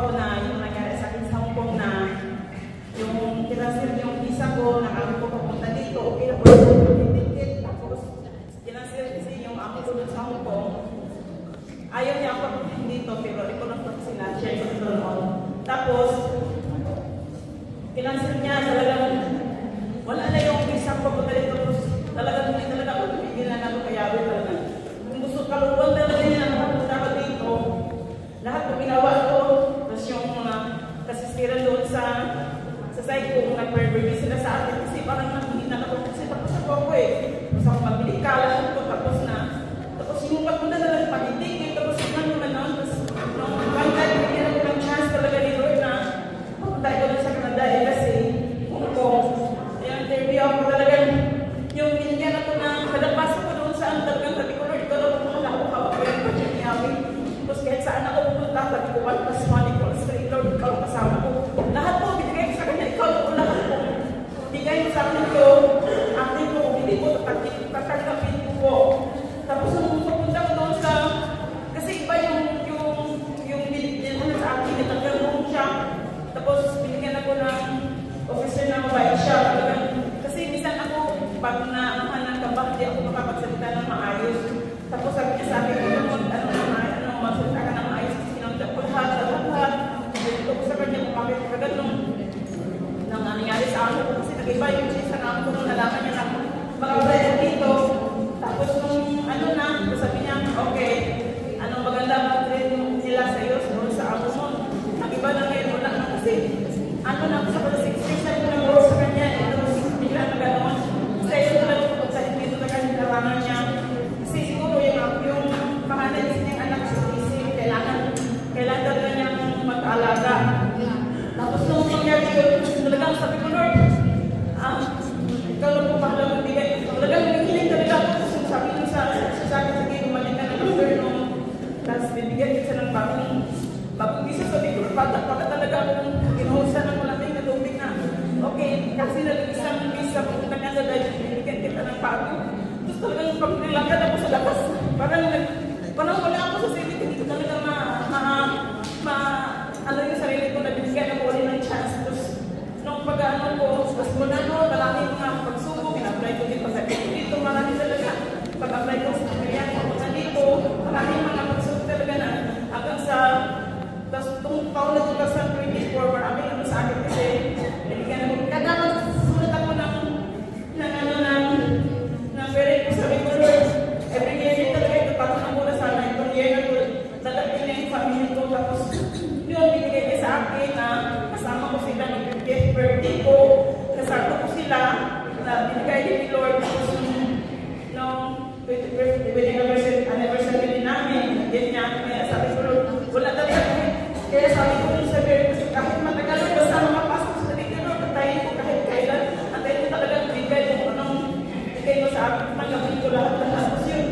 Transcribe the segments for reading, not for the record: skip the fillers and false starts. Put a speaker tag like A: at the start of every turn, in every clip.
A: ko na yung nangyari sa akin sa Hong Kong na yung kinasir yung visa ko, nakakit ko papunta dito, okay na po yung ticket, tapos kinasir kasi yung ako doon sa Hong Kong. Ayaw niya ako dito, pero ito lang ito sila, share ko ito noon. Tapos, kinasir niya, talagang wala na yung visa ko papunta dito, tapos talagang hindi talaga ako tumigilan na ako kaya talaga. Kung gusto kaluwan talaga niya na makapunta ko dito, lahat ng ginawa ko, tapos yung mga kasistiran doon sa site ko, nag-pervert sila sa akin kasi parang nakikita na ako kasi tapos ako tapos ako magbili kalan ko, tapos yung pagpunta na lang pag-itigil, tapos yung naman noon, tapos nung one time, bigyan ako ng chance talaga ni Lord na papunta ko doon sa Canada kasi Hong Kong. Yung interview ako talaga, yung binigyan ako na kadagpas ko doon sa talagang sabi ko, Lord, ikaw lang mahal ako, hawak ko yung budget niya ako. Tapos kahit saan ako pupunta, sabi ko, 1+1 equals 3, Lord, ikaw ang kasama ko. Lahat po, binigay ko sa kanya, ikaw lang po lahat po. Bigay mo sa akin ko, akin ko, hindi ko tatanggapin ko po. Tapos nung pupunta ko doon sa, kasi iba yung binigyan sa akin, nagkaroon siya. Tapos binigyan ako ng officer na mabait siya. Kasi minsan ako, pag naahan ng kabak, di ako makapagsalita ng maayos. Tapos sabi niya sa akin, magsalita ka ng maayos, kasi kinamda ko lahat. Dito ko sa kanya, kumapit ka ganun. Nang nangyari sa akin, kasi nag-iba yung sisa na ako nung nalaman niya na mag-apply ko dito. Tapos nung sabi niya, okay, anong maganda mag-trade nila sa iyo sa amo mo. Nag-iba na ngayon, wala na kasi, na sa pala 6 years na yung nag-work sa kanya, tapos bigla na gano'n. Sa iyo na lang po, sa dito na kanya karangan niya. Kasi siguro yung pangalan niya yung anak sa PC, kailangan talaga niyang mag-alaga. Tapos nung nangyari yun, talagang sabi ko, Lord, ikaw lang po bahala magbigay. Talagang naghiling talaga ako. Sabi niyo sa akin, sige, gumaling ka ng after nung tapos bibigyan kita ng bagong visa. Sabi ko, baka talaga akong ginuhusan ng malamig na tubig na, okay, kasi nag-isang visa, pupunta niya sa dahil, bibigyan kita ng bago. Tapos talagang pag-relakan ako sa lakas. Parang wala ako sa sarili ko, dito talaga yung sarili ko na binigyan ako ulit ng chance. Tapos, nung pag-ano ko, tapos muna no, maraming mga pagsubok, in-apply ko dito, pag-apply ko dito, marami talaga. Pag-apply ko sa Korean, papunta dito, maraming mga pagsubok talaga na hanggang sa, tapos itong taon na 2024, maraming ano sa akin kasi, binigyan ako, kada magsulat ako ng very ko sabi ko, Lord, every year din talaga ito, patang ako na sana, itong year na ko, dadagin na yung family ko, tapos, yun, binigay niya sa akin na kasama ko sila ng 50th birthday ko, kasama ko sila, na binigay ni Lord, tapos nung 20th wedding anniversary din namin, ganyan, kaya sabi ko, Lord, wala talaga, kaya sabi ko sa very ko, kahit matagal ko, basta makapasok sa dito, Lord, antayin ko kahit kailan, antayin ko talaga bigay mo anong bigay mo sa akin, magawin ko lahat, tapos yun,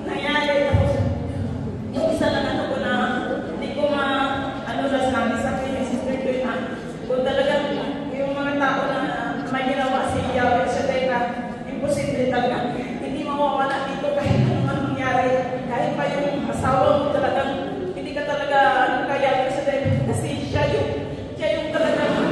A: nangyari, tapos, yung isa lang ano ko na, hindi ko sabi sa akin, yung sister ko yun, kung talagang yung mga tao na may ginawa si Yahweh sa Tera, imposible talaga. Hindi mawawala dito kahit anong mangyari. Kahit pa yung asawa mo talagang, hindi ka talaga kaya sa Tera. Kasi siya yung talagang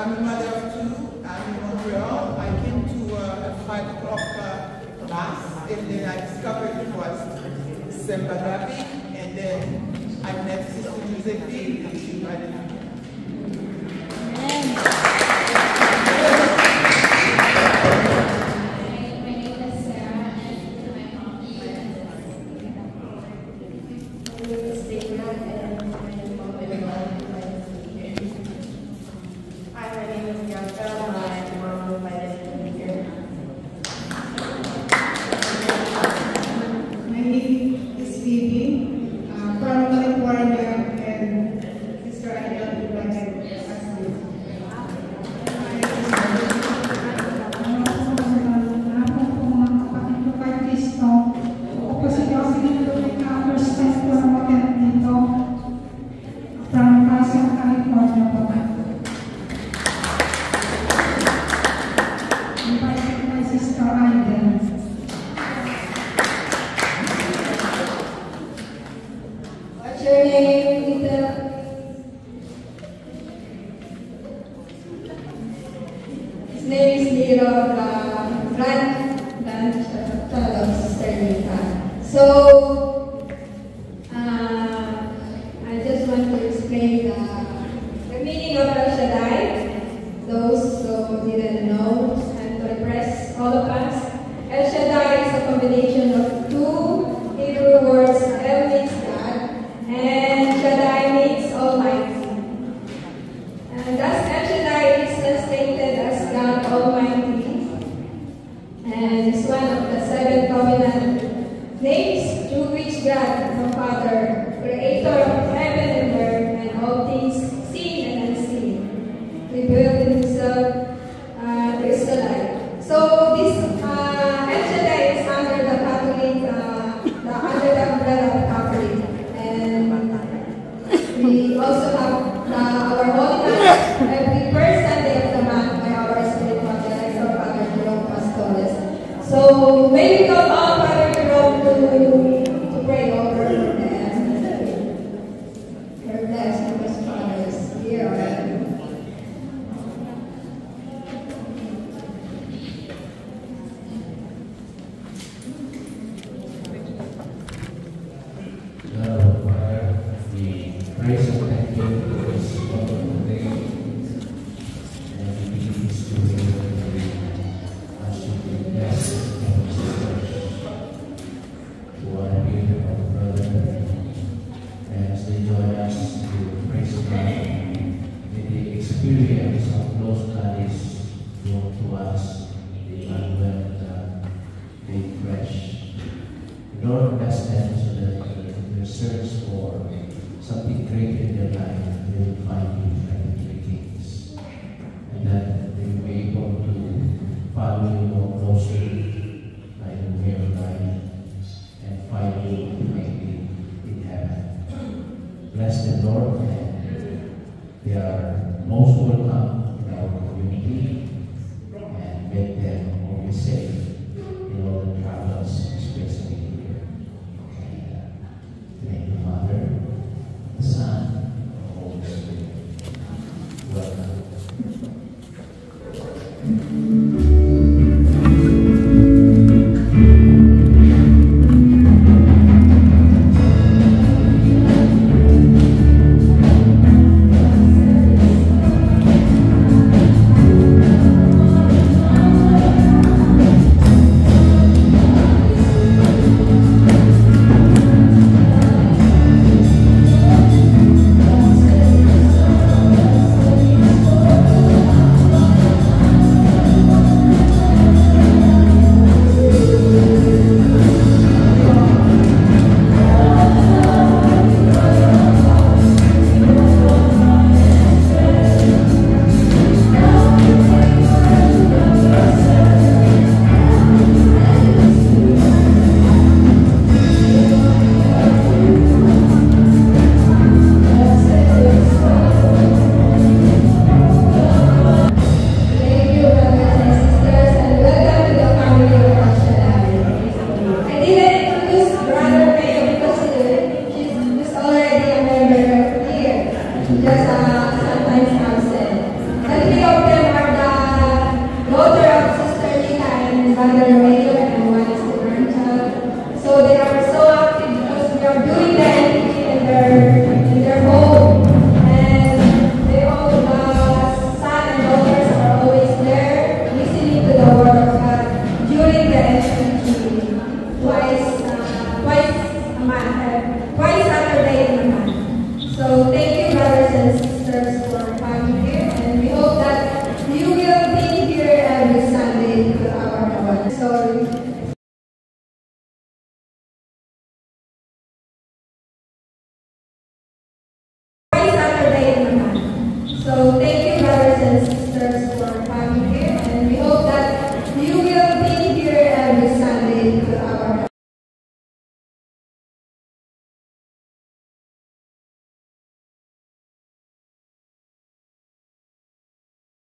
B: I'm a mother of two. I'm in Montreal. I came to a 5 o'clock mass, and then I discovered it was Sembagabi, and then I met Sister Josephine, and she invited me.
C: Search for something great in their life, they will find you.